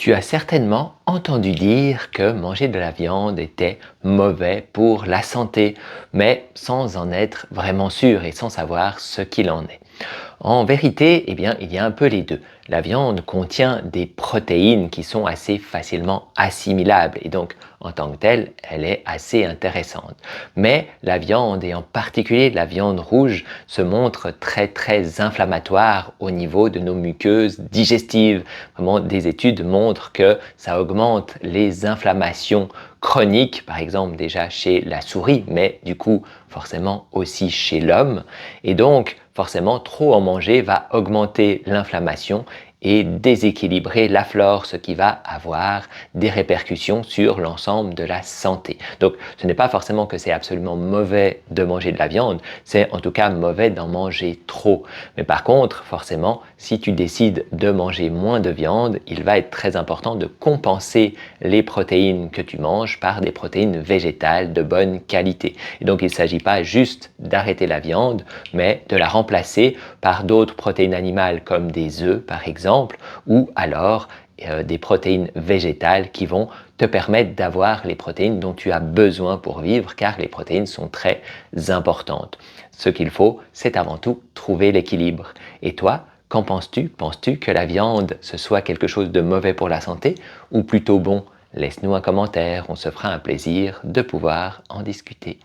Tu as certainement entendu dire que manger de la viande était mauvais pour la santé, mais sans en être vraiment sûr et sans savoir ce qu'il en est. En vérité, eh bien, il y a un peu les deux. La viande contient des protéines qui sont assez facilement assimilables et donc en tant que telle, elle est assez intéressante. Mais la viande, et en particulier la viande rouge, se montre très inflammatoire au niveau de nos muqueuses digestives. Vraiment, des études montrent que ça augmente les inflammations chroniques, par exemple déjà chez la souris, mais du coup forcément aussi chez l'homme. Et donc, forcément, trop en manger va augmenter l'inflammation et déséquilibrer la flore, ce qui va avoir des répercussions sur l'ensemble de la santé. Donc, ce n'est pas forcément que c'est absolument mauvais de manger de la viande, c'est en tout cas mauvais d'en manger trop. Mais par contre, forcément, si tu décides de manger moins de viande, il va être très important de compenser les protéines que tu manges par des protéines végétales de bonne qualité. Et donc, il ne s'agit pas juste d'arrêter la viande, mais de la remplacer par d'autres protéines animales comme des œufs par exemple, ou alors des protéines végétales qui vont te permettre d'avoir les protéines dont tu as besoin pour vivre, car les protéines sont très importantes. Ce qu'il faut, c'est avant tout trouver l'équilibre. Et toi, qu'en penses-tu? Penses-tu que la viande, ce soit quelque chose de mauvais pour la santé ou plutôt bon? Laisse-nous un commentaire, on se fera un plaisir de pouvoir en discuter.